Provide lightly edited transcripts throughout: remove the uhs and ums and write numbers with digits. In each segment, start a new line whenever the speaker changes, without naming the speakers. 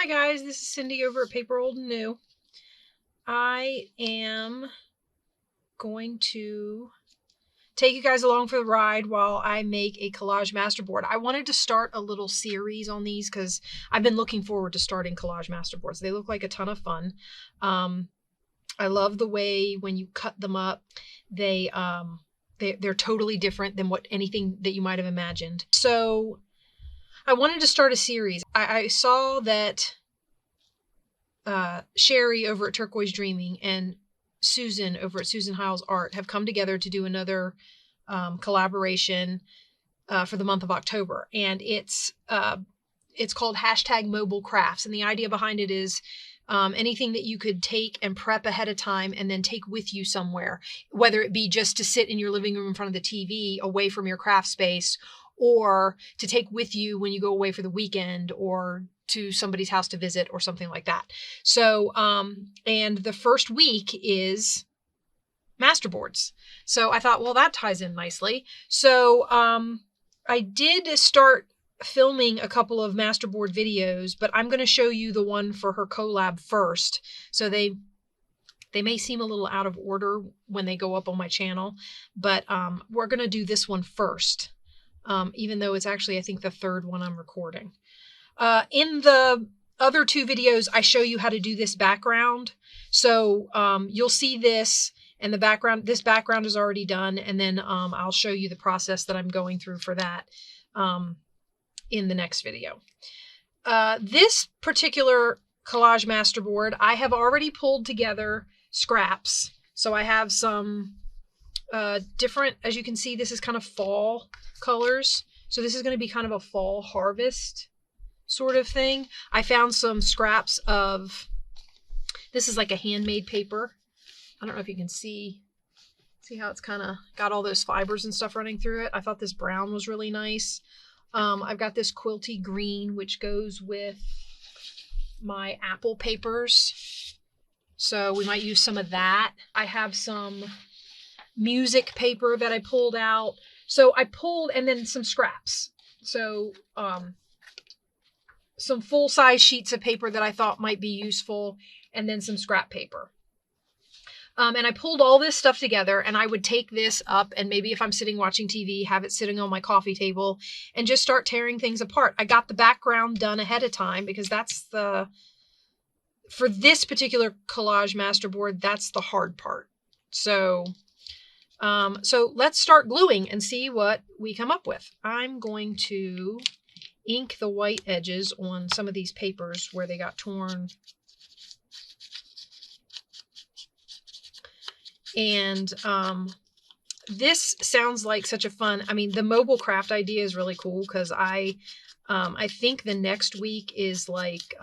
Hi guys, this is Cindy over at paper.old.new. I am going to take you guys along for the ride while I make a collage masterboard. I wanted to start a little series on these because I've been looking forward to starting collage masterboards. They look like a ton of fun. I love the way when you cut them up, they're totally different than anything that you might have imagined. So I wanted to start a series. I saw that Sheree over at Turquoise Dreaming and Susan over at Susan Hiles Art have come together to do another collaboration for the month of October, and it's called #mobilecrafts, and the idea behind it is anything that you could take and prep ahead of time and then take with you somewhere, whether it be just to sit in your living room in front of the TV away from your craft space, or to take with you when you go away for the weekend or to somebody's house to visit or something like that. So, and the first week is Masterboards. So I thought, well, that ties in nicely. So I did start filming a couple of Masterboard videos, but I'm going to show you the one for her collab first. So they may seem a little out of order when they go up on my channel, but we're going to do this one first, even though it's actually, I think, the third one I'm recording. In the other two videos, I show you how to do this background. So you'll see this, and this background is already done, and then I'll show you the process that I'm going through for that in the next video. This particular collage masterboard, I have already pulled together scraps. So I have some different, as you can see, this is kind of fall colors. So this is going to be kind of a fall harvest sort of thing. I found some scraps of, this is like a handmade paper. I don't know if you can see how it's kind of got all those fibers and stuff running through it. I thought this brown was really nice. I've got this quilty green, which goes with my apple papers. So we might use some of that. I have some music paper that I pulled out. So I pulled, and then some scraps. So, some full-size sheets of paper that I thought might be useful, and then some scrap paper. And I pulled all this stuff together, and I would take this up, and maybe if I'm sitting watching TV, have it sitting on my coffee table and just start tearing things apart. I got the background done ahead of time because for this particular collage masterboard, that's the hard part. So, so let's start gluing and see what we come up with. I'm going to ink the white edges on some of these papers where they got torn. And this sounds like such a fun, I mean, the mobile craft idea is really cool because I think the next week is like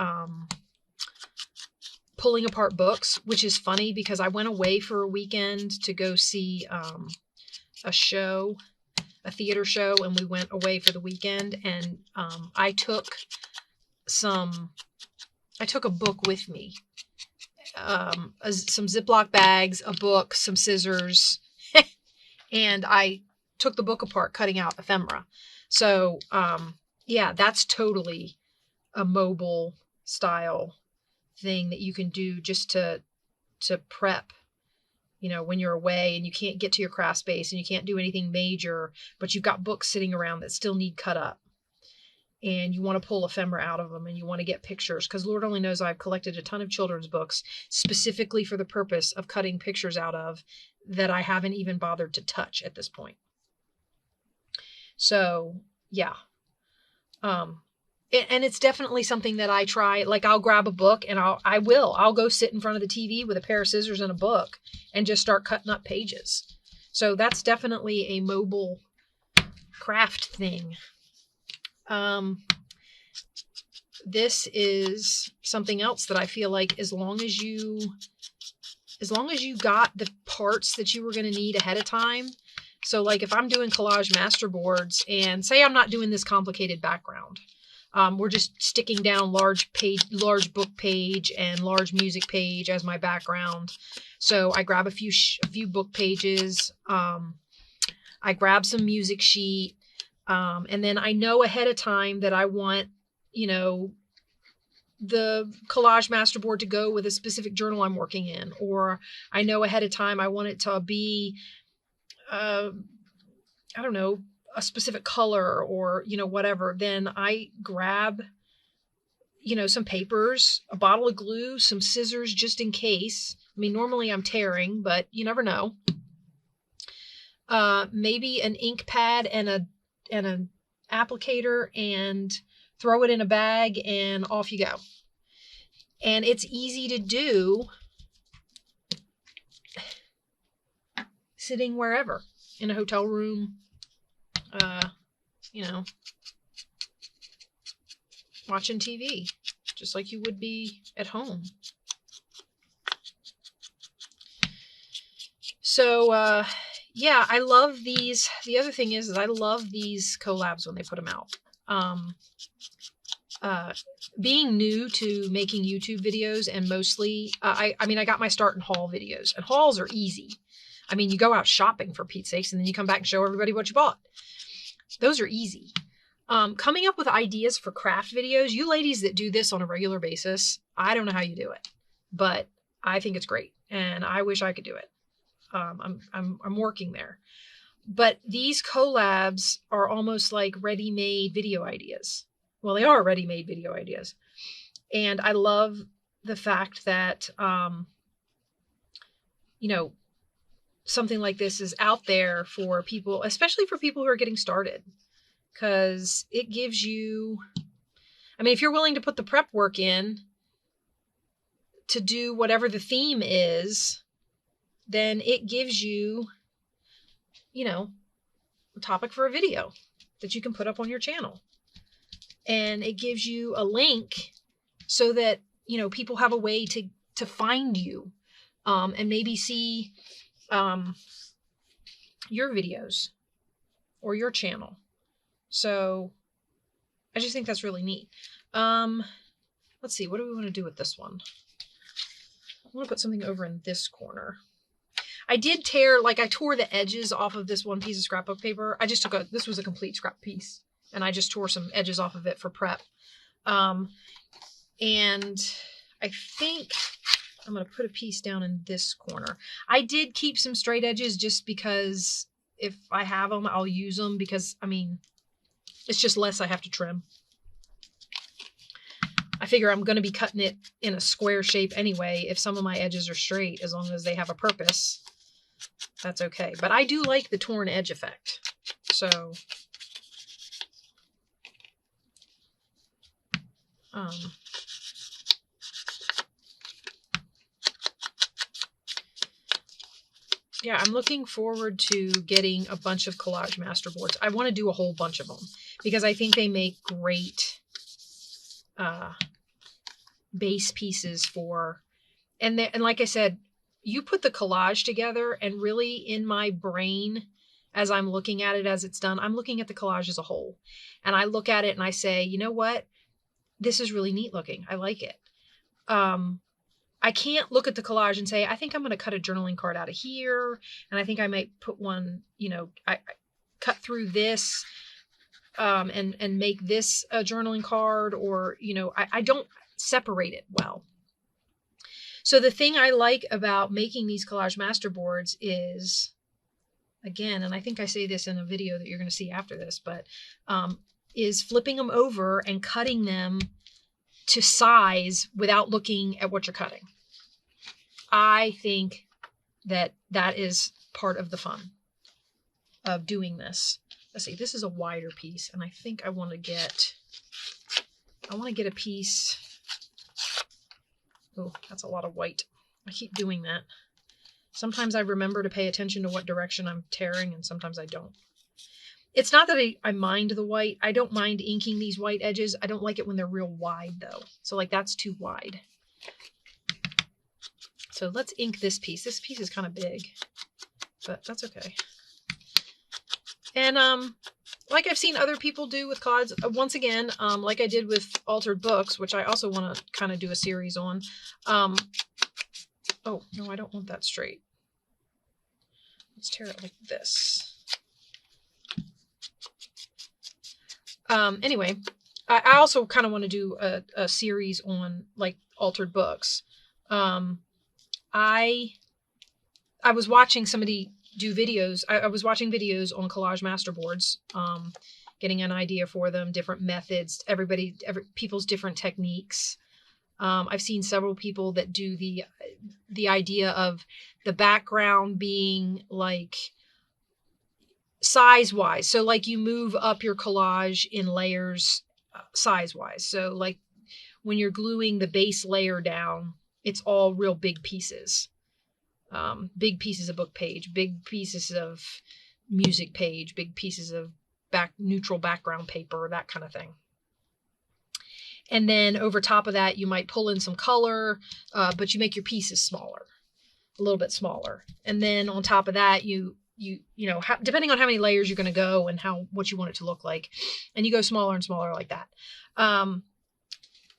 pulling apart books, which is funny because I went away for a weekend to go see a theater show, and we went away for the weekend, and I took a book with me. Some Ziploc bags, a book, some scissors, and I took the book apart, cutting out ephemera. So, yeah, that's totally a mobile style thing that you can do just to prep, you know, when you're away and you can't get to your craft space and you can't do anything major, but you've got books sitting around that still need cut up. And you want to pull ephemera out of them, and you want to get pictures, because Lord only knows I've collected a ton of children's books specifically for the purpose of cutting pictures out of that I haven't even bothered to touch at this point. So, yeah. And it's definitely something that I try. Like, I'll grab a book and I'll go sit in front of the TV with a pair of scissors and a book and just start cutting up pages. So that's definitely a mobile craft thing. This is something else that I feel like as long as you got the parts that you were going to need ahead of time. So like if I'm doing collage masterboards and say I'm not doing this complicated background, we're just sticking down large book page and large music page as my background. So I grab a few book pages. I grab some music sheet. And then I know ahead of time that I want, you know, the collage masterboard to go with a specific journal I'm working in, or I know ahead of time I want it to be, I don't know, a specific color or, whatever, then I grab, some papers, a bottle of glue, some scissors just in case. I mean, normally I'm tearing, but you never know. Maybe an ink pad and an applicator, and throw it in a bag and off you go. And it's easy to do sitting wherever, in a hotel room, watching TV, just like you would be at home. So, yeah, I love these. The other thing is I love these collabs when they put them out. Being new to making YouTube videos, and mostly, I got my start in haul videos, and hauls are easy. I mean, you go out shopping, for Pete's sakes, and then you come back and show everybody what you bought. Those are easy. Coming up with ideas for craft videos, you ladies that do this on a regular basis, I don't know how you do it, but I think it's great, and I wish I could do it. I'm working there. But these collabs are almost like ready-made video ideas. Well, they are ready-made video ideas. And I love the fact that, something like this is out there for people, especially for people who are getting started, because it gives you, if you're willing to put the prep work in to do whatever the theme is, then it gives you, a topic for a video that you can put up on your channel. And it gives you a link so that, people have a way to find you, and maybe see your videos or your channel. So I just think that's really neat. Let's see, what do we want to do with this one? I want to put something over in this corner. I did tear, I tore the edges off of this one piece of scrapbook paper. I just took this was a complete scrap piece, and I just tore some edges off of it for prep. And I think I'm going to put a piece down in this corner. I did keep some straight edges just because if I have them, I'll use them, because, it's just less I have to trim. I figure I'm going to be cutting it in a square shape anyway. If some of my edges are straight, as long as they have a purpose, that's okay. But I do like the torn edge effect. So, yeah, I'm looking forward to getting a bunch of Collage Masterboards. I want to do a whole bunch of them because I think they make great base pieces for, and like I said, you put the collage together, and really in my brain, as I'm looking at it as it's done, I'm looking at the collage as a whole. And I look at it and I say, you know what? This is really neat looking. I like it. I can't look at the collage and say, I think I'm going to cut a journaling card out of here, and I think I might put one, I cut through this and make this a journaling card, or, I don't separate it well. So the thing I like about making these Collage Masterboards is, again, and I think I say this in a video that you're going to see after this, but is flipping them over and cutting them to size without looking at what you're cutting. I think that is part of the fun of doing this. Let's see, this is a wider piece, and I think I want to get a piece. Oh, that's a lot of white. I keep doing that. Sometimes I remember to pay attention to what direction I'm tearing, and sometimes I don't. It's not that I mind the white. I don't mind inking these white edges. I don't like it when they're real wide, though. So, that's too wide. So let's ink this piece. This piece is kind of big, but that's okay. And like I've seen other people do with cards, once again, like I did with Altered Books, which I also want to kind of do a series on. Oh, no, I don't want that straight. Let's tear it like this. Anyway, I also kind of want to do a series on like altered books. I was watching somebody do videos. I was watching videos on Collage Masterboards, getting an idea for them, different methods, people's different techniques. I've seen several people that do the idea of the background being like size wise. So like you move up your collage in layers size wise. So like when you're gluing the base layer down, it's all real big pieces. Big pieces of book page, big pieces of music page, big pieces of neutral background paper, that kind of thing. And then over top of that, you might pull in some color, but you make your pieces smaller, a little bit smaller. And then on top of that, you know, depending on how many layers you're going to go and what you want it to look like, and you go smaller and smaller like that. And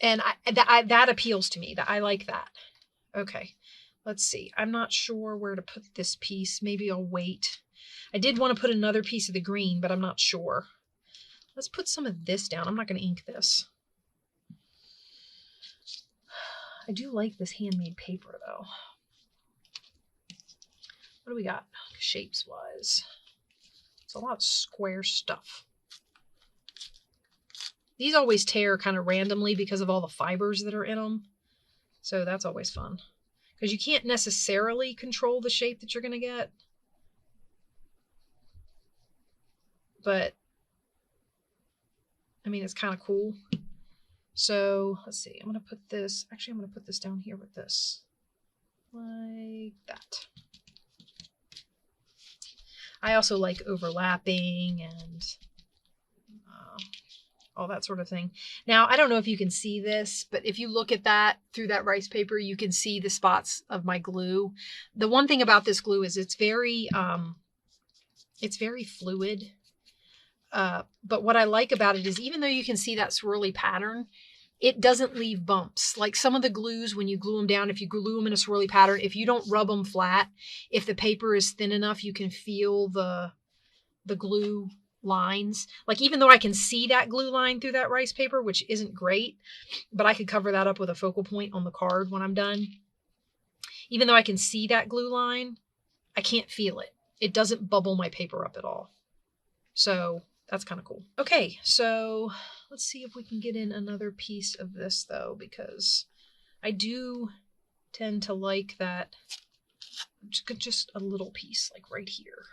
that appeals to me. That I like that. Okay, let's see. I'm not sure where to put this piece. Maybe I'll wait. I did want to put another piece of the green, but I'm not sure. Let's put some of this down. I'm not going to ink this. I do like this handmade paper though. What do we got shapes wise? It's a lot of square stuff. These always tear kind of randomly because of all the fibers that are in them. So that's always fun. Because you can't necessarily control the shape that you're going to get. But, I mean, it's kind of cool. So, let's see. I'm going to put this... Actually, I'm going to put this down here with this. Like that. I also like overlapping and all that sort of thing. Now, I don't know if you can see this, but if you look at that through that rice paper, you can see the spots of my glue. The one thing about this glue is it's very fluid. But what I like about it is even though you can see that swirly pattern, it doesn't leave bumps. Like some of the glues, when you glue them down, if you glue them in a swirly pattern, if you don't rub them flat, if the paper is thin enough, you can feel the glue lines. Like even though I can see that glue line through that rice paper, which isn't great, but I could cover that up with a focal point on the card when I'm done. Even though I can see that glue line, I can't feel it. It doesn't bubble my paper up at all. So that's kind of cool. Okay, so let's see if we can get in another piece of this though, because I do tend to like that, just a little piece like right here.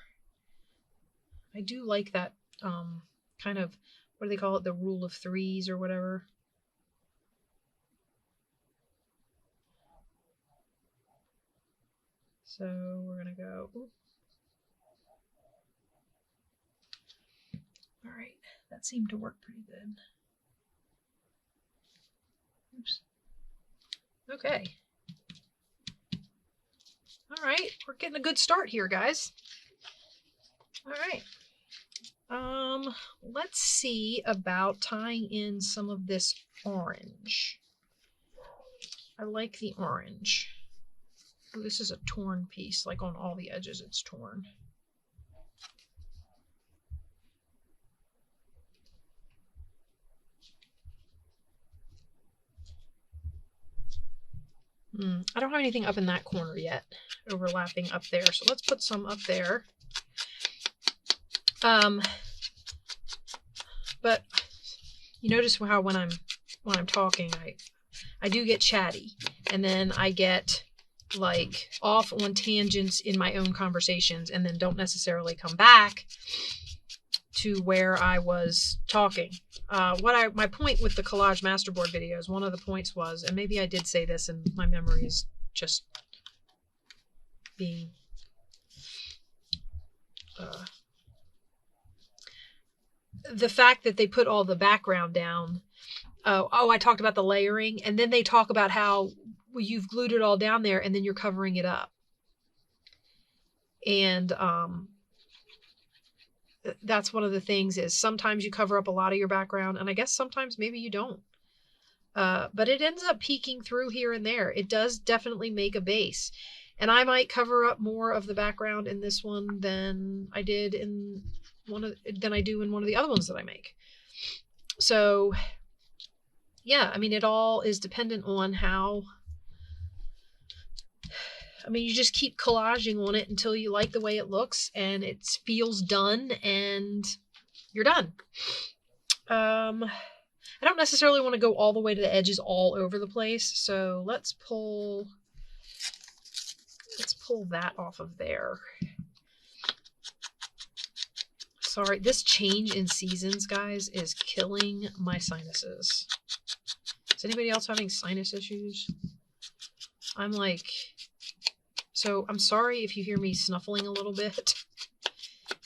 I do like that kind of, what do they call it? The rule of threes or whatever. So we're going to go, ooh. All right, that seemed to work pretty good. Oops. Okay. All right, we're getting a good start here, guys. All right. Let's see about tying in some of this orange. I like the orange. Ooh, this is a torn piece, like on all the edges it's torn. I don't have anything up in that corner yet, overlapping up there. So let's put some up there. But you notice how when I'm talking, I do get chatty, and then I get like off on tangents in my own conversations, and then don't necessarily come back to where I was talking. My point with the Collage Masterboard videos, one of the points was, and maybe I did say this and my memory is just being the fact that they put all the background down. I talked about the layering, and then they talk about how you've glued it all down there and then you're covering it up. And that's one of the things is sometimes you cover up a lot of your background, and I guess sometimes maybe you don't. But it ends up peeking through here and there. It does definitely make a base. And I might cover up more of the background in this one than I did in one of the other ones that I make. So yeah, I mean, it all is dependent on how, I mean, you just keep collaging on it until you like the way it looks and it feels done and you're done. I don't necessarily want to go all the way to the edges all over the place. So let's pull that off of there. Sorry, this change in seasons, guys, is killing my sinuses. Is anybody else having sinus issues? I'm like, so I'm sorry if you hear me snuffling a little bit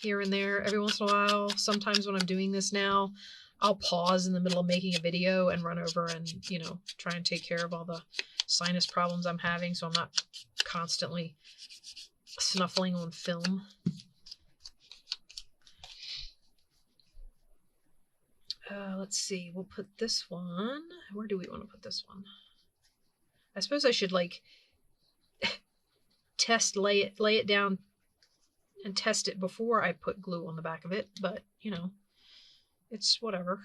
here and there every once in a while. Sometimes when I'm doing this now, I'll pause in the middle of making a video and run over and, you know, try and take care of all the sinus problems I'm having so I'm not constantly snuffling on film. Let's see, we'll put this one. Where do we want to put this one? I suppose I should like lay it down and test it before I put glue on the back of it, but you know, it's whatever.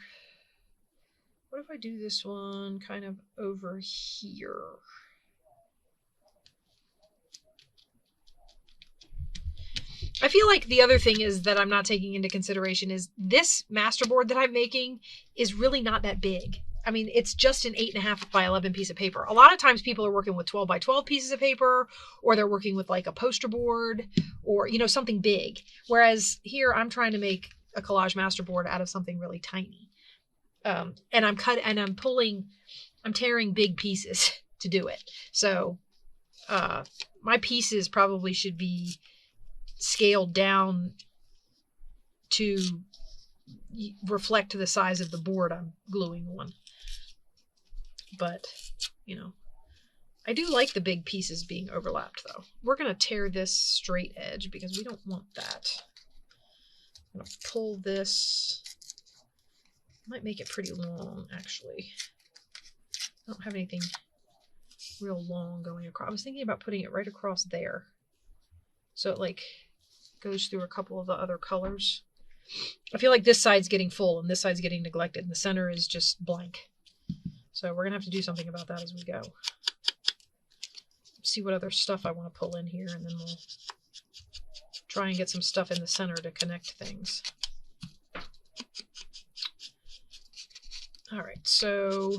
What if I do this one kind of over here? I feel like the other thing is that I'm not taking into consideration is this masterboard that I'm making is really not that big. I mean, it's just an 8.5 by 11 piece of paper. A lot of times people are working with 12 by 12 pieces of paper, or they're working with like a poster board or, you know, something big. Whereas here I'm trying to make a collage masterboard out of something really tiny. And I'm tearing big pieces to do it. So, my pieces probably should be scaled down to reflect the size of the board I'm gluing on. But, you know, I do like the big pieces being overlapped though. We're going to tear this straight edge because we don't want that. I'm going to pull this. Might make it pretty long actually. I don't have anything real long going across. I was thinking about putting it right across there. So it like goes through a couple of the other colors. I feel like this side's getting full and this side's getting neglected and the center is just blank. So we're gonna have to do something about that as we go. See what other stuff I want to pull in here, and then we'll try and get some stuff in the center to connect things. All right, so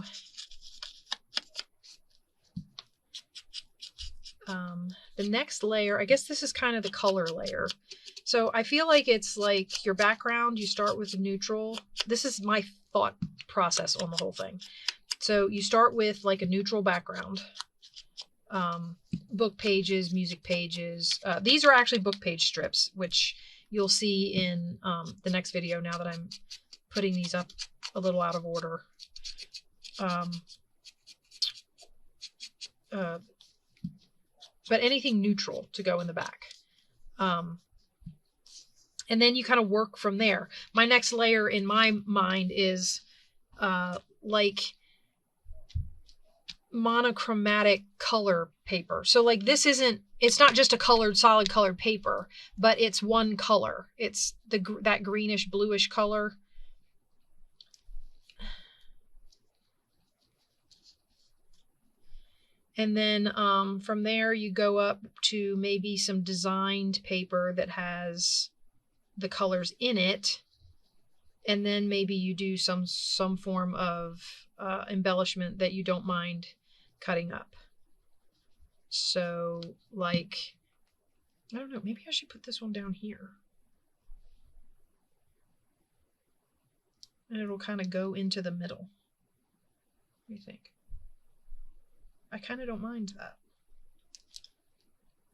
the next layer, I guess this is kind of the color layer. So I feel like it's like your background, you start with the neutral. This is my thought process on the whole thing. So you start with like a neutral background. Book pages, music pages. These are actually book page strips, which you'll see in the next video now that I'm putting these up a little out of order. But anything neutral to go in the back. And then you kind of work from there. My next layer in my mind is like monochromatic color paper. So like this isn't, it's not just a colored, solid colored paper, but it's one color. It's that greenish bluish color. And then from there you go up to maybe some designed paper that has the colors in it. And then maybe you do some form of embellishment that you don't mind cutting up. So like, I don't know, maybe I should put this one down here. And it'll kind of go into the middle. What do you think? I kind of don't mind that.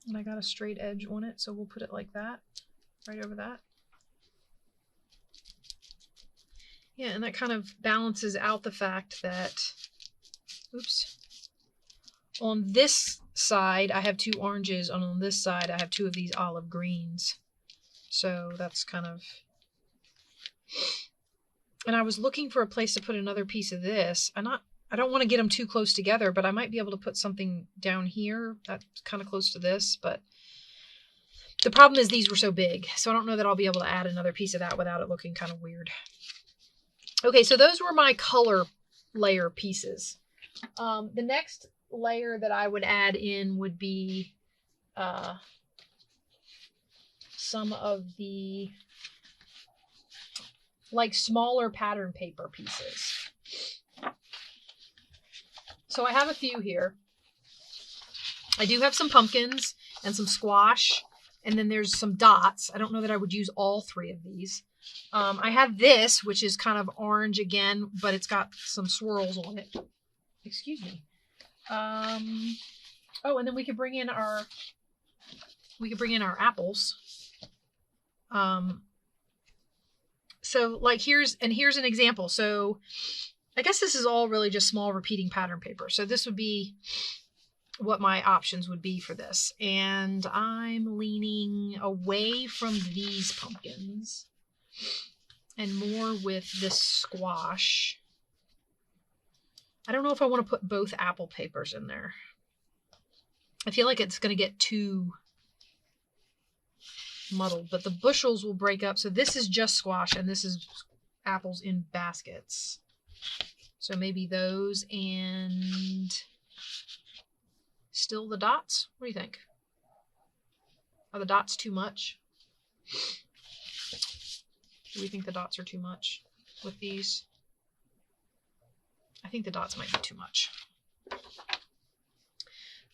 And I got a straight edge on it, so we'll put it like that, right over that. Yeah, and that kind of balances out the fact that, oops, on this side I have 2 oranges, and on this side I have 2 of these olive greens. So that's kind of, and I was looking for a place to put another piece of this. I don't want to get them too close together, but I might be able to put something down here that's kind of close to this. But the problem is these were so big, so I don't know that I'll be able to add another piece of that without it looking kind of weird. Okay, so those were my color layer pieces. The next layer that I would add in would be some of the like smaller pattern paper pieces. So I have a few here. I do have some pumpkins and some squash, and then there's some dots. I don't know that I would use all three of these. I have this, which is kind of orange again, but it's got some swirls on it. Excuse me. Oh, and then we could bring in our apples. So like here's an example. So I guess this is all really just small repeating pattern paper. So this would be what my options would be for this. And I'm leaning away from these pumpkins and more with this squash. I don't know if I want to put both apple papers in there. I feel like it's going to get too muddled, but the bushels will break up. So this is just squash and this is apples in baskets. So maybe those and still the dots. What do you think? Are the dots too much? Do we think the dots are too much with these? I think the dots might be too much.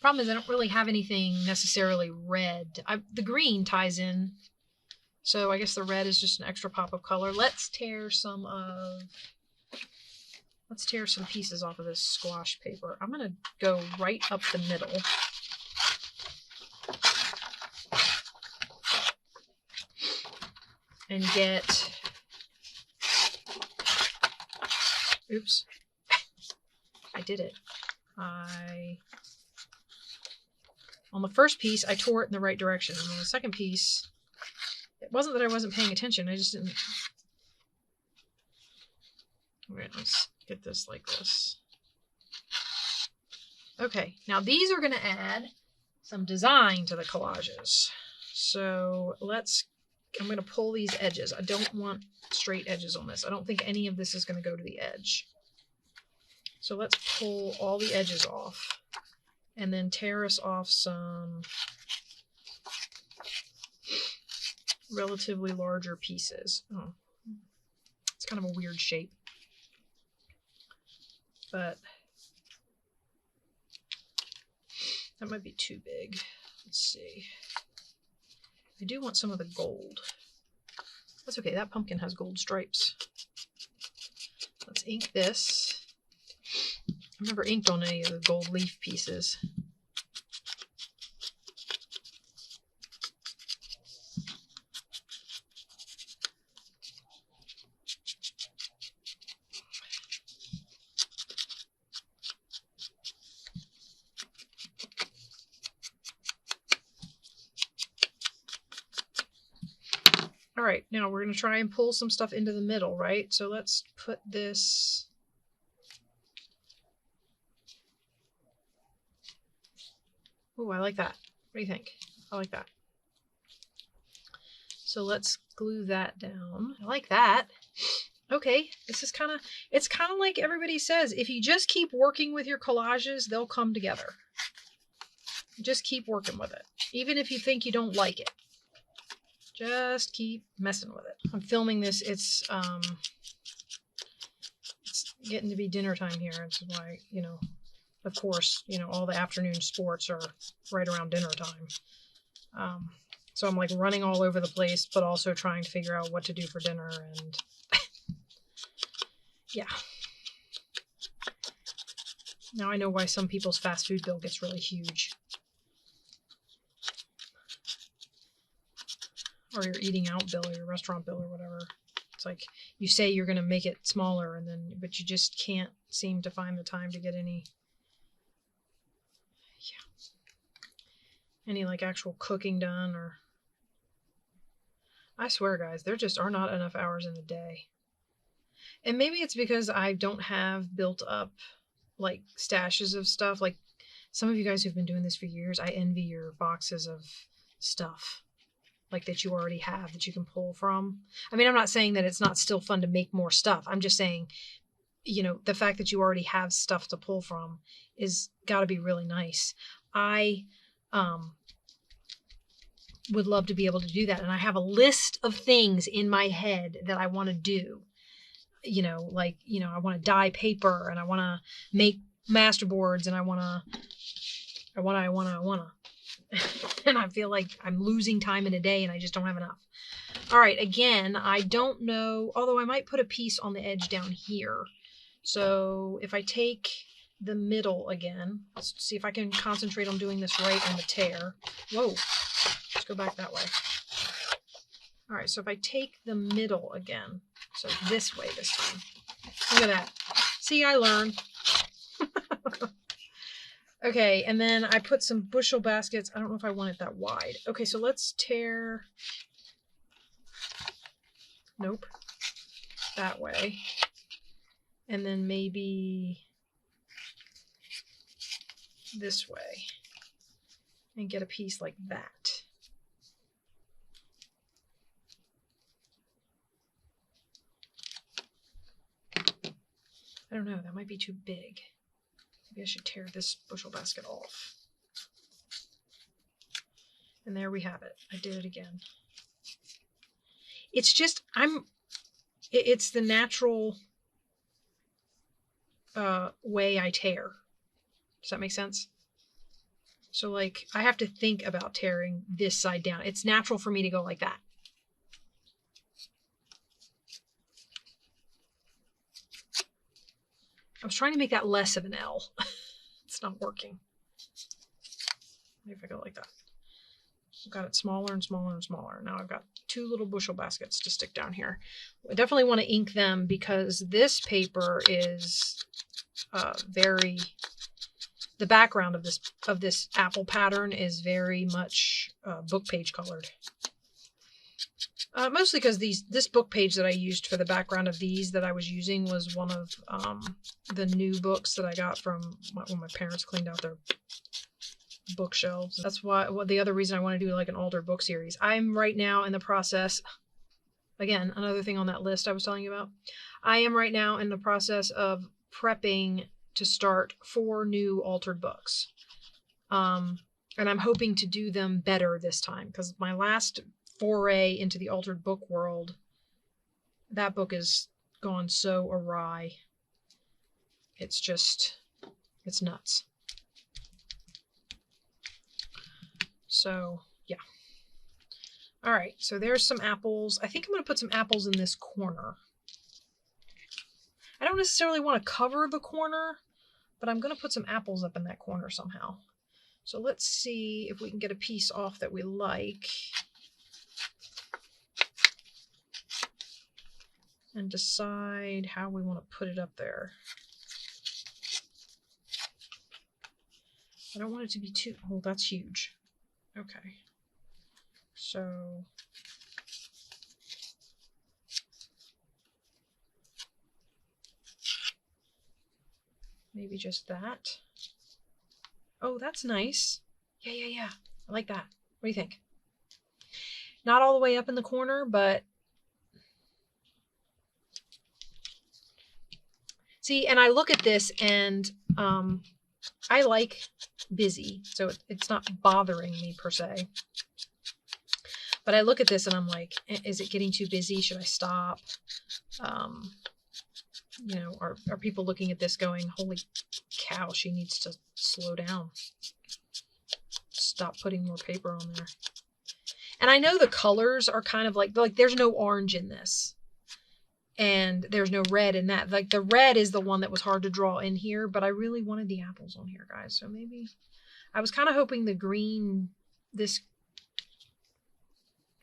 Problem is I don't really have anything necessarily red. The green ties in, so I guess the red is just an extra pop of color. Let's tear some pieces off of this squash paper. I'm gonna go right up the middle. And get, oops, I did it. On the first piece, I tore it in the right direction. And on the second piece, it wasn't that I wasn't paying attention. I just didn't. All right, let's get this like this. Okay, now these are going to add some design to the collages. So I'm going to pull these edges. I don't want straight edges on this. I don't think any of this is going to go to the edge. So let's pull all the edges off. And then terrace off some relatively larger pieces. Oh, it's kind of a weird shape. But that might be too big. Let's see. I do want some of the gold. That's okay, that pumpkin has gold stripes. Let's ink this. I've never inked on any of the gold leaf pieces. All right, now we're going to try and pull some stuff into the middle, right? So let's put this... Oh, I like that. What do you think? I like that. So let's glue that down. I like that. Okay, this is it's kind of like everybody says, if you just keep working with your collages, they'll come together. Just keep working with it. Even if you think you don't like it. Just keep messing with it. I'm filming this. It's getting to be dinner time here. This is why, of course, all the afternoon sports are right around dinner time. So I'm like running all over the place, but also trying to figure out what to do for dinner. And yeah. Now I know why some people's fast food bill gets really huge. Or your eating out bill or your restaurant bill or whatever. It's like you say you're going to make it smaller but you just can't seem to find the time to get any like actual cooking done. Or I swear, guys, there just are not enough hours in the day. And maybe it's because I don't have built up like stashes of stuff. Like some of you guys who've been doing this for years, I envy your boxes of stuff like that you already have that you can pull from. I mean, I'm not saying that it's not still fun to make more stuff. I'm just saying you know, the fact that you already have stuff to pull from is got to be really nice. I would love to be able to do that. And I have a list of things in my head that I want to do. You know, like, you know, I want to dye paper and I want to make masterboards and I want to. And I feel like I'm losing time in a day and I just don't have enough. All right, again, I don't know, although I might put a piece on the edge down here. So if I take the middle again, let's see if I can concentrate on doing this right on the tear. Whoa, let's go back that way. All right, so if I take the middle again, so this way this time. Look at that. See, I learned. Okay, and then I put some bushel baskets. I don't know if I want it that wide. Okay, so let's tear. Nope. That way. And then maybe this way. And get a piece like that. I don't know, that might be too big. Maybe I should tear this bushel basket off. And there we have it. I did it again. It's just, it's the natural way I tear. Does that make sense? So like, I have to think about tearing this side down. It's natural for me to go like that. I was trying to make that less of an L. It's not working. Maybe if I go like that. I've got it smaller and smaller and smaller. Now I've got 2 little bushel baskets to stick down here. I definitely want to ink them because this paper is the background of this apple pattern is very much book page colored. Mostly because this book page that I used for the background of these that I was using was one of the new books that I got from when my parents cleaned out their bookshelves. That's why. Well, the other reason I want to do like an altered book series. I'm right now in the process. Again, another thing on that list I was telling you about. I am right now in the process of prepping to start 4 new altered books. And I'm hoping to do them better this time because my last foray into the altered book world, that book has gone so awry. It's nuts. So, yeah. All right, so there's some apples. I think I'm going to put some apples in this corner. I don't necessarily want to cover the corner, but I'm going to put some apples up in that corner somehow. So let's see if we can get a piece off that we like. And decide how we want to put it up there. I don't want it to be too, oh, that's huge. Okay. So maybe just that. Oh, that's nice. Yeah. I like that. What do you think? Not all the way up in the corner, but see, and I look at this and I like busy, so it's not bothering me per se. But I look at this and I'm like, is it getting too busy? Should I stop? You know, are people looking at this going, holy cow, she needs to slow down. Stop putting more paper on there. And I know the colors are kind of like there's no orange in this. And there's no red in that. Like the red is the one that was hard to draw in here, but I really wanted the apples on here, guys. So maybe I was kind of hoping the green, this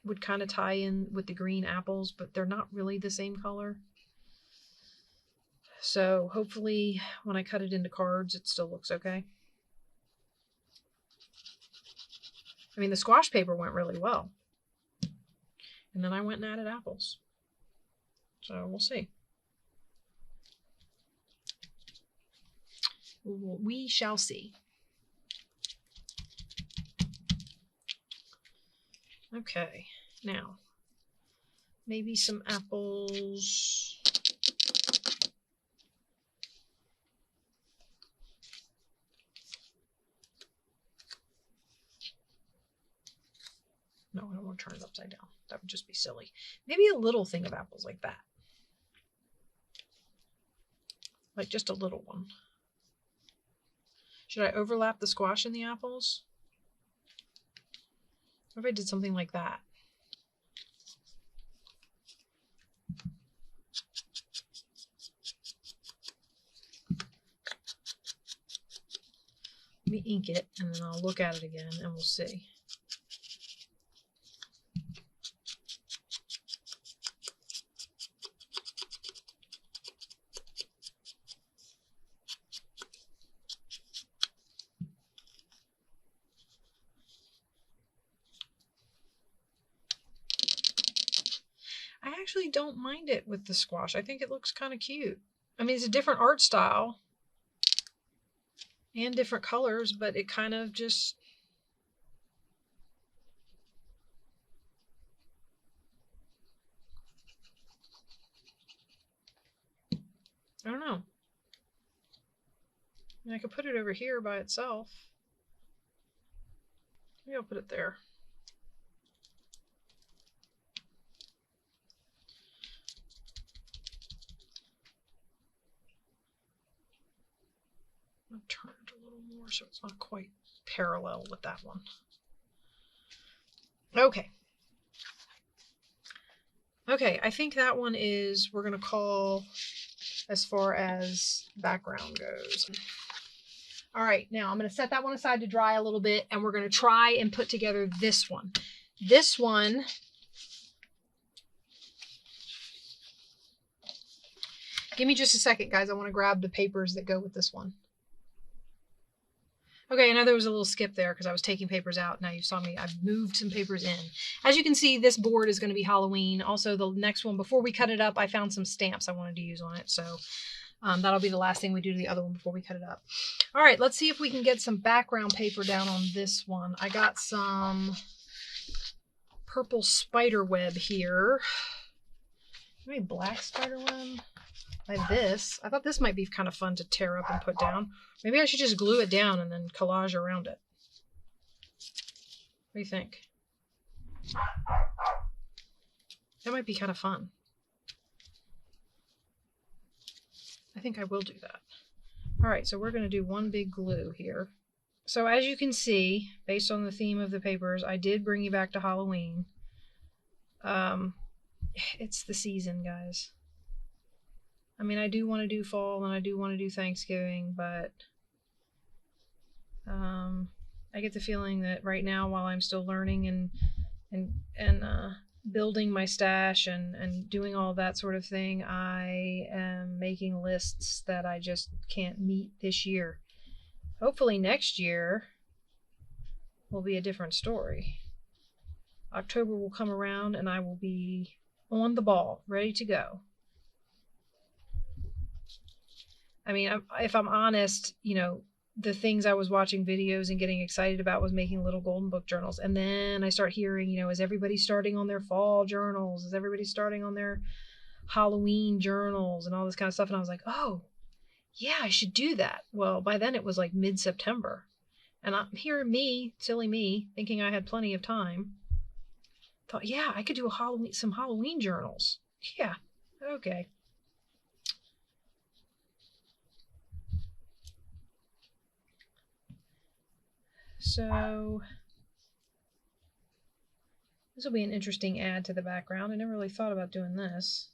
would kind of tie in with the green apples, but they're not really the same color. So hopefully when I cut it into cards, it still looks okay. I mean, the squash paper went really well. And then I went and added apples. So we'll see. We shall see. Okay, now maybe some apples want to turn it upside down. That would just be silly. Maybe a little thing of apples like that. Like just a little one. Should I overlap the squash and the apples? What if I did something like that? Let me ink it and then I'll look at it again and we'll see. I actually don't mind it with the squash. I think it looks kind of cute. I mean, it's a different art style and different colors, but it kind of just... I don't know. I mean, I could put it over here by itself. Maybe I'll put it there. I'll turn it a little more so it's not quite parallel with that one. Okay. Okay, I think that one is, we're going to call as far as background goes. All right, now I'm going to set that one aside to dry a little bit, and we're going to try and put together this one. This one, give me just a second, guys. I want to grab the papers that go with this one. Okay, I know there was a little skip there because I was taking papers out. Now you saw me, I've moved some papers in. As you can see, this board is going to be Halloween. Also, the next one, before we cut it up, I found some stamps I wanted to use on it. So that'll be the last thing we do to the other one before we cut it up. All right, let's see if we can get some background paper down on this one. I got some purple spider web here. Maybe black spider web? Like this. I thought this might be kind of fun to tear up and put down. Maybe I should just glue it down and then collage around it. What do you think? That might be kind of fun. I think I will do that. All right, so we're going to do one big glue here. So as you can see, based on the theme of the papers, I did bring you back to Halloween. It's the season, guys. I mean, I do want to do fall and I do want to do Thanksgiving, but I get the feeling that right now, while I'm still learning and building my stash and doing all that sort of thing, I am making lists that I just can't meet this year. Hopefully next year will be a different story. October will come around and I will be on the ball, ready to go. I mean, if I'm honest, you know, the things I was watching videos and getting excited about was making little golden book journals. And then I start hearing, you know, is everybody starting on their fall journals? Is everybody starting on their Halloween journals and all this kind of stuff? And I was like, oh, yeah, I should do that. Well, by then it was like mid-September. And I'm here, me, silly me, thinking I had plenty of time. Thought, yeah, I could do some Halloween journals. Yeah, okay. So this will be an interesting add to the background. I never really thought about doing this.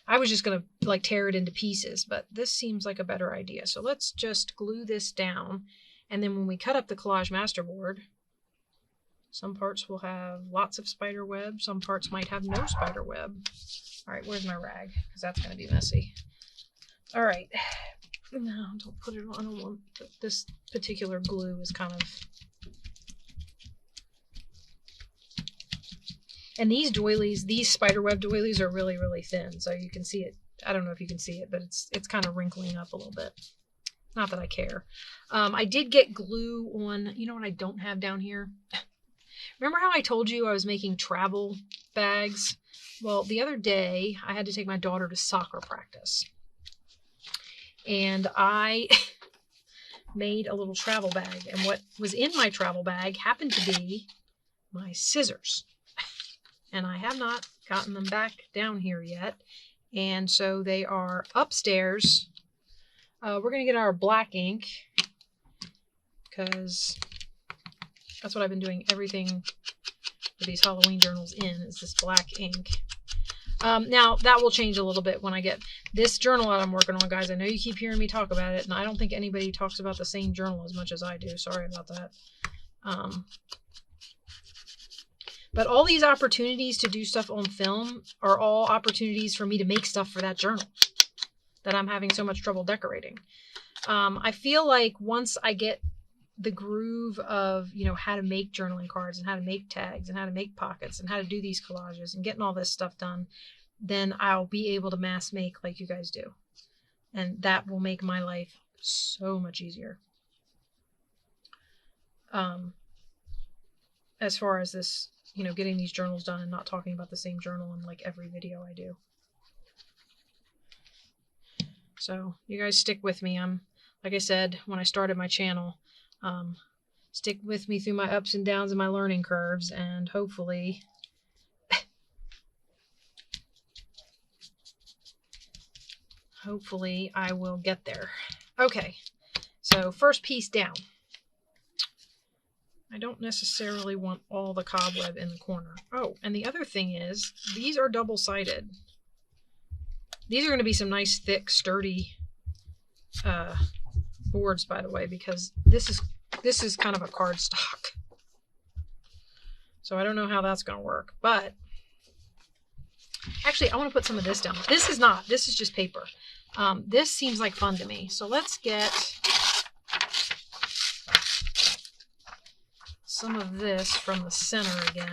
I was just going to like tear it into pieces, but this seems like a better idea. So let's just glue this down. And then when we cut up the collage masterboard, some parts will have lots of spider web. Some parts might have no spider web. All right, where's my rag? Because that's going to be messy. All right. No, don't put it on. I don't want this particular glue is kind of... And these doilies, these spiderweb doilies are really, really thin. So you can see it. I don't know if you can see it, but it's kind of wrinkling up a little bit. Not that I care. I did get glue on, you know what I don't have down here? Remember how I told you I was making travel bags? Well, the other day I had to take my daughter to soccer practice. And I made a little travel bag. And what was in my travel bag happened to be my scissors. and I have not gotten them back down here yet. And so they are upstairs. We're going to get our black ink because that's what I've been doing everything for these Halloween journals in, is this black ink. Now, that will change a little bit when I get this journal that I'm working on, guys. I know you keep hearing me talk about it, and I don't think anybody talks about the same journal as much as I do. Sorry about that. But all these opportunities to do stuff on film are all opportunities for me to make stuff for that journal that I'm having so much trouble decorating. I feel like once I get the groove of, you know, how to make journaling cards and how to make tags and how to make pockets and how to do these collages and getting all this stuff done, then I'll be able to mass make like you guys do. And that will make my life so much easier. As far as this, you know, getting these journals done and not talking about the same journal in like every video I do. So you guys stick with me. Like I said, when I started my channel, stick with me through my ups and downs and my learning curves, and hopefully I will get there. Okay, so first piece down. I don't necessarily want all the cobweb in the corner. Oh, and the other thing is, these are double-sided. These are going to be some nice, thick, sturdy boards, by the way, because this is kind of a cardstock. So I don't know how that's going to work, but actually I want to put some of this down. This is not. This is just paper. This seems like fun to me. So let's get some of this from the center again.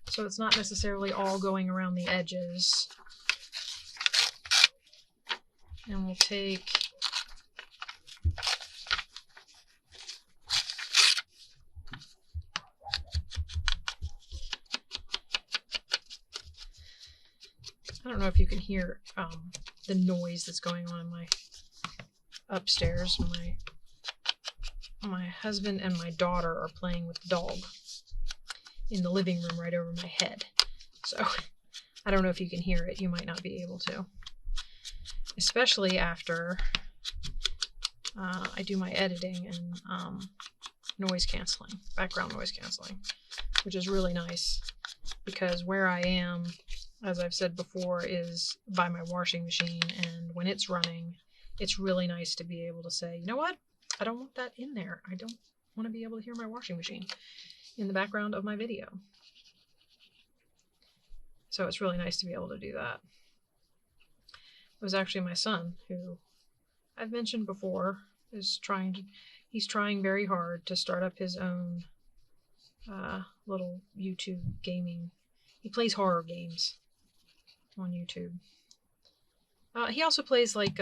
So it's not necessarily all going around the edges. And we'll take I don't know if you can hear the noise that's going on in my upstairs. My husband and my daughter are playing with the dog in the living room right over my head. So I don't know if you can hear it. You might not be able to. Especially after I do my editing and noise canceling, background noise canceling, which is really nice because where I am, as I've said before, is by my washing machine, and when it's running, it's really nice to be able to say, you know what? I don't want that in there. I don't want to be able to hear my washing machine in the background of my video. So it's really nice to be able to do that. It was actually my son, who I've mentioned before, he's trying very hard to start up his own little YouTube gaming. He plays horror games on YouTube. He also plays like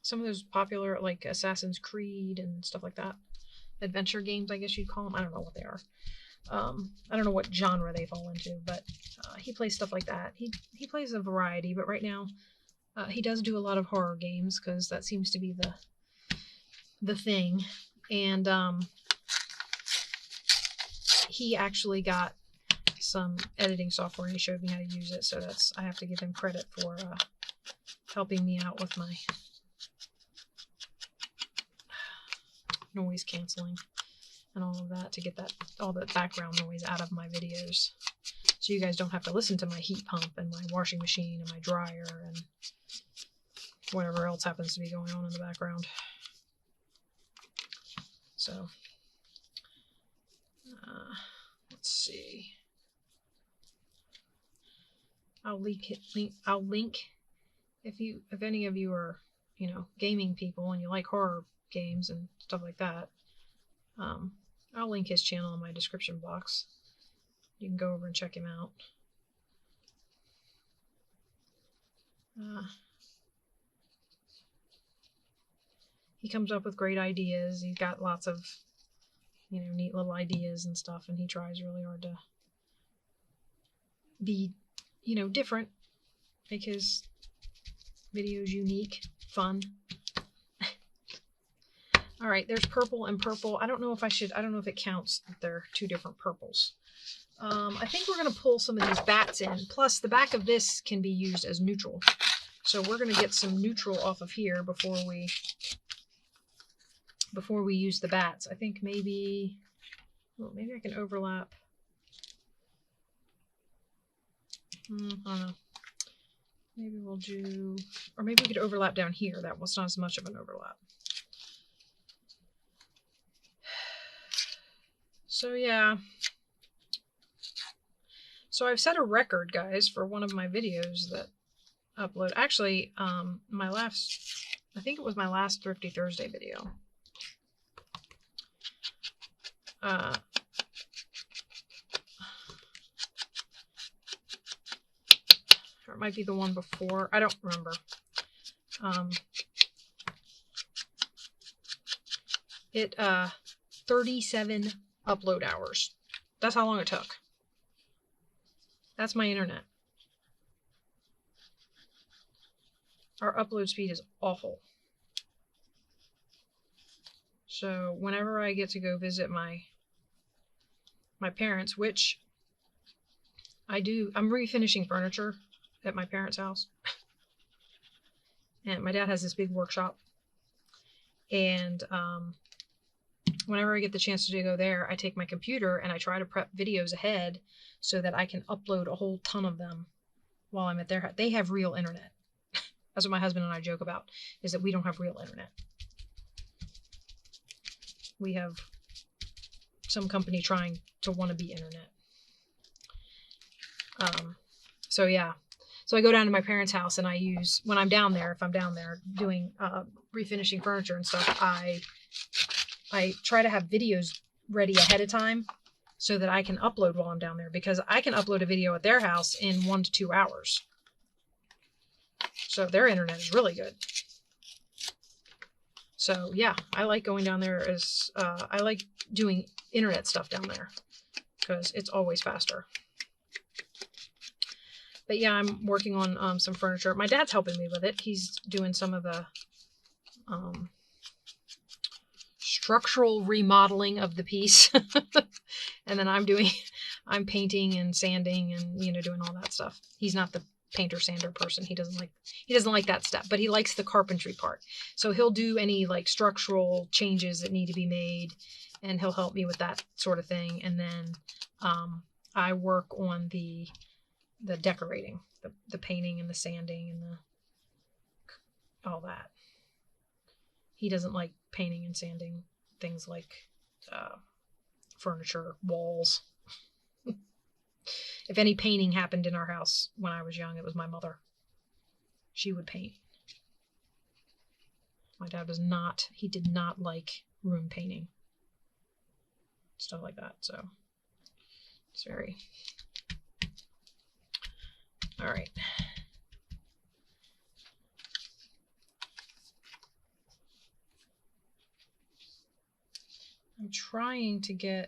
some of those popular like Assassin's Creed and stuff like that. Adventure games, I guess you'd call them. I don't know what they are. I don't know what genre they fall into, but he plays stuff like that. He plays a variety, but right now he does do a lot of horror games because that seems to be the thing. And he actually got some editing software and he showed me how to use it, so I have to give him credit for helping me out with my noise canceling and all of that, to get all the background noise out of my videos, so you guys don't have to listen to my heat pump and my washing machine and my dryer and whatever else happens to be going on in the background. So let's see. I'll link if any of you are, you know, gaming people and you like horror games and stuff like that. I'll link his channel in my description box. You can go over and check him out. He comes up with great ideas. He's got lots of, you know, neat little ideas and stuff, and he tries really hard to be, you know, different, make his videos unique, fun. All right, there's purple and purple. I don't know if it counts that they're two different purples. I think we're going to pull some of these bats in. Plus, the back of this can be used as neutral. So we're going to get some neutral off of here before we use the bats. I think maybe I can overlap. I don't know. Maybe we'll do, or maybe we could overlap down here. That was not as much of an overlap. So yeah. So I've set a record, guys, for one of my videos that upload. Actually, I think it was my last Thrifty Thursday video. Or it might be the one before. I don't remember. It 37 upload hours. That's how long it took. That's my internet. Our upload speed is awful. So whenever I get to go visit my parents, which I do, I'm refinishing furniture at my parents' house. And my dad has this big workshop. And whenever I get the chance to go there, I take my computer and I try to prep videos ahead so that I can upload a whole ton of them while I'm at their house. They have real internet. That's what my husband and I joke about, is that we don't have real internet. We have some company trying to wannabe internet. So yeah. So I go down to my parents' house and I use, when I'm down there, if I'm down there doing refinishing furniture and stuff, I try to have videos ready ahead of time so that I can upload while I'm down there, because I can upload a video at their house in 1 to 2 hours. So their internet is really good. So yeah, I like going down there I like doing internet stuff down there because it's always faster. But yeah, I'm working on some furniture. My dad's helping me with it. He's doing some of the structural remodeling of the piece. And then I'm painting and sanding and, doing all that stuff. He's not the painter sander person. He doesn't like that step, but he likes the carpentry part. So he'll do any like structural changes that need to be made, and he'll help me with that sort of thing. And then I work on the decorating, the painting and the sanding and all that. He doesn't like painting and sanding things like furniture, walls. If any painting happened in our house when I was young, it was my mother. She would paint. My dad he did not like room painting. Stuff like that. So it's very... All right. I'm trying to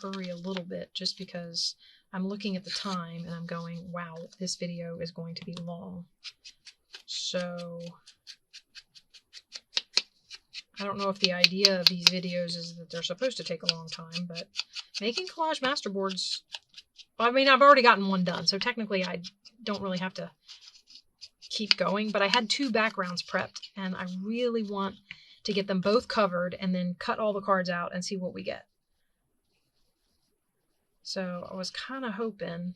hurry a little bit just because I'm looking at the time and I'm going, wow, this video is going to be long. So I don't know if the idea of these videos is that they're supposed to take a long time, but making collage masterboards, I mean, I've already gotten one done, so technically I don't really have to keep going, but I had 2 backgrounds prepped and I really want to get them both covered and then cut all the cards out and see what we get. So I was kind of hoping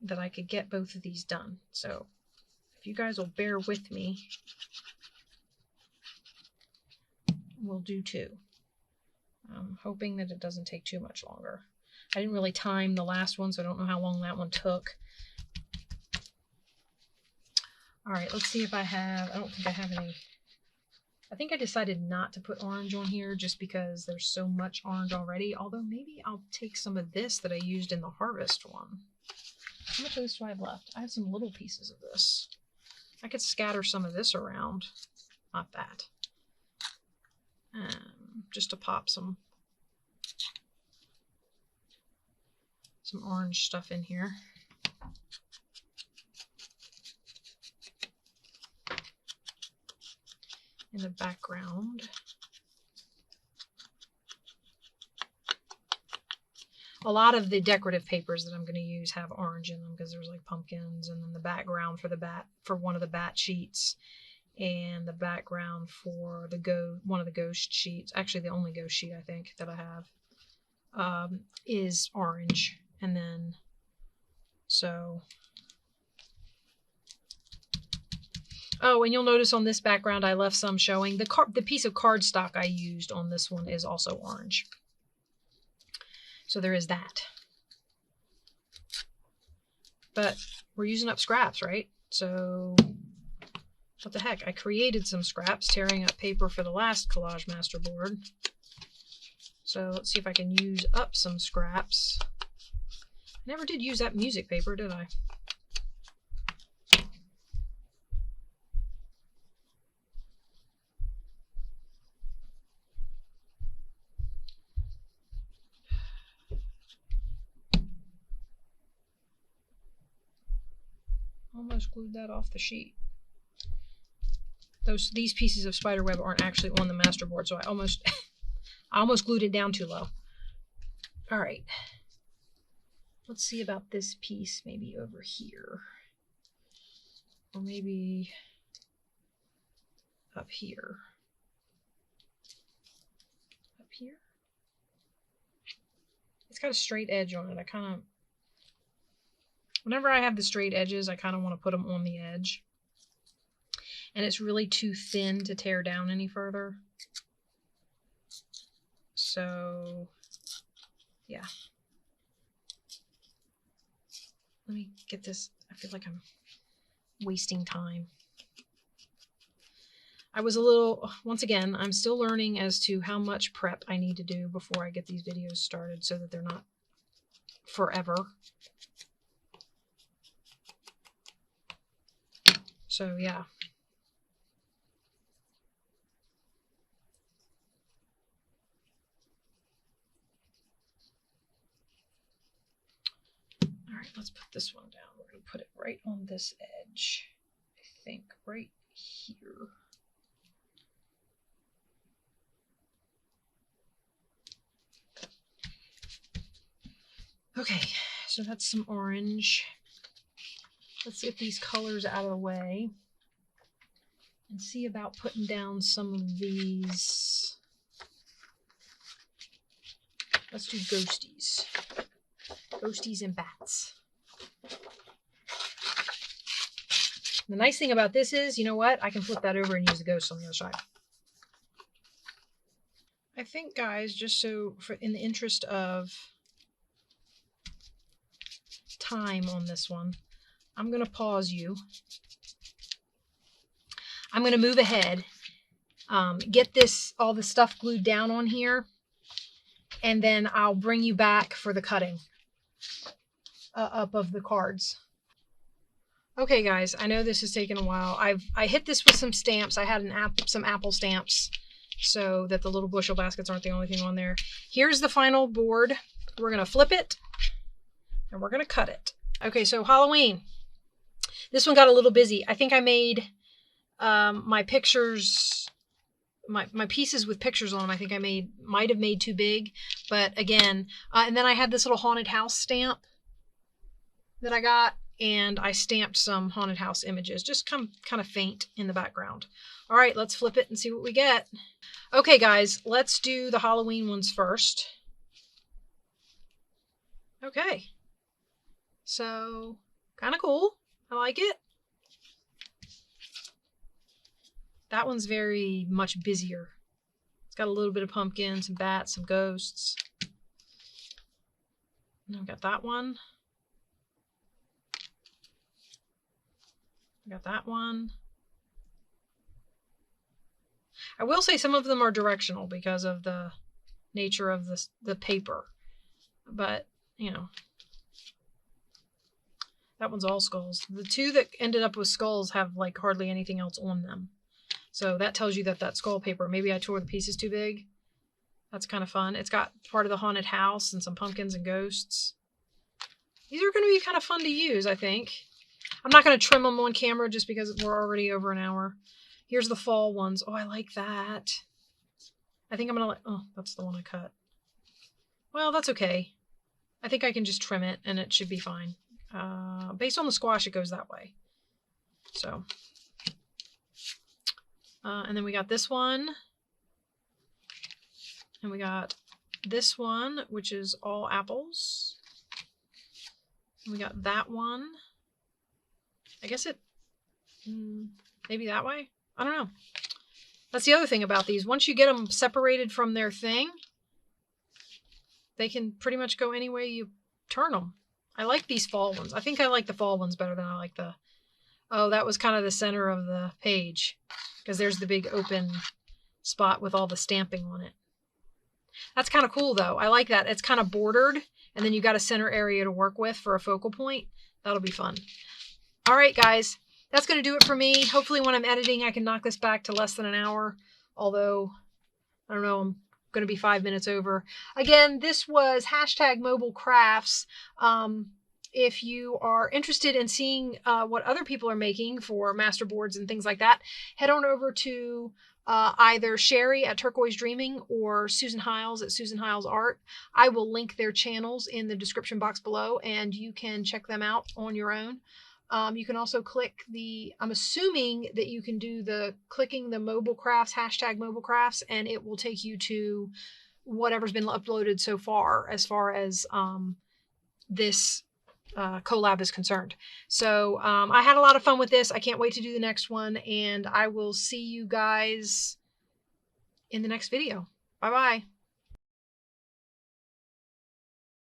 that I could get both of these done. So if you guys will bear with me, we'll do 2. I'm hoping that it doesn't take too much longer. I didn't really time the last one, so I don't know how long that one took. All right, let's see if I don't think I have any. I think I decided not to put orange on here just because there's so much orange already, although maybe I'll take some of this that I used in the harvest one. How much of this do I have left? I have some little pieces of this. I could scatter some of this around. Not that. Just to pop some orange stuff in here. In the background. A lot of the decorative papers that I'm going to use have orange in them because there's like pumpkins, and then the background for the bat, for one of the bat sheets, and the background for the one of the ghost sheets, actually the only ghost sheet I think that I have, is orange. And then so, oh, and you'll notice on this background I left some showing. The piece of cardstock I used on this one is also orange. So there is that. But we're using up scraps, right? So what the heck? I created some scraps tearing up paper for the last collage masterboard. So let's see if I can use up some scraps. I never did use that music paper, did I? Almost glued that off the sheet. These pieces of spiderweb aren't actually on the masterboard, so I almost glued it down too low. All right. Let's see about this piece, maybe over here. Or maybe up here. Up here? It's got a straight edge on it. Whenever I have the straight edges, I kind of want to put them on the edge. And it's really too thin to tear down any further. So, yeah. Let me get this. I feel like I'm wasting time. I was a little, once again, I'm still learning as to how much prep I need to do before I get these videos started so that they're not forever. So, yeah. All right, let's put this one down. We're going to put it right on this edge. I think right here. Okay, so that's some orange. Let's get these colors out of the way and see about putting down some of these. Let's do ghosties. Ghosties and bats. The nice thing about this is, you know what? I can flip that over and use the ghosts on the other side. I think, guys, just so in the interest of time on this one, I'm going to pause you. I'm going to move ahead, get all the stuff glued down on here, and then I'll bring you back for the cutting up of the cards. Okay, guys, I know this has taken a while. I hit this with some stamps. I had some apple stamps so that the little bushel baskets aren't the only thing on there. Here's the final board. We're going to flip it, and we're going to cut it. Okay, so Halloween. This one got a little busy. I think I made my pictures, my pieces with pictures on them, I think I might have made too big. But again, and then I had this little haunted house stamp that I got, and I stamped some haunted house images, just kind of faint in the background. All right, let's flip it and see what we get. Okay, guys, let's do the Halloween ones first. Okay. So, kind of cool. I like it. That one's very much busier. It's got a little bit of pumpkin, some bats, some ghosts. And I've got that one. I got that one. I will say some of them are directional because of the nature of the paper. But, you know, that one's all skulls. The two that ended up with skulls have like hardly anything else on them. So that tells you that skull paper, maybe I tore the pieces too big. That's kind of fun. It's got part of the haunted house and some pumpkins and ghosts. These are going to be kind of fun to use, I think. I'm not going to trim them on camera just because we're already over an hour. Here's the fall ones. Oh, I like that. I think I'm going to oh, that's the one I cut. Well, that's okay. I think I can just trim it and it should be fine. Based on the squash, it goes that way. So, and then we got this one. And we got this one, which is all apples. And we got that one. I guess it, maybe that way? I don't know. That's the other thing about these. Once you get them separated from their thing, they can pretty much go any way you turn them. I like these fall ones. I think I like the fall ones better than I like the... Oh, that was kind of the center of the page, because there's the big open spot with all the stamping on it. That's kind of cool, though. I like that. It's kind of bordered, and then you got a center area to work with for a focal point. That'll be fun. All right, guys. That's going to do it for me. Hopefully when I'm editing, I can knock this back to less than an hour. Although, I don't know, I'm going to be 5 minutes over. Again, this was #mobilecrafts. If you are interested in seeing what other people are making for Masterboards and things like that, head on over to either Sheree at Turquoise Dreaming or Susan Hiles at Susan Hiles Art. I will link their channels in the description box below, and you can check them out on your own. You can also click the, I'm assuming that you can do the clicking the mobilecrafts, #mobilecrafts, and it will take you to whatever's been uploaded so far as this collab is concerned. So I had a lot of fun with this. I can't wait to do the next one, and I will see you guys in the next video. Bye-bye.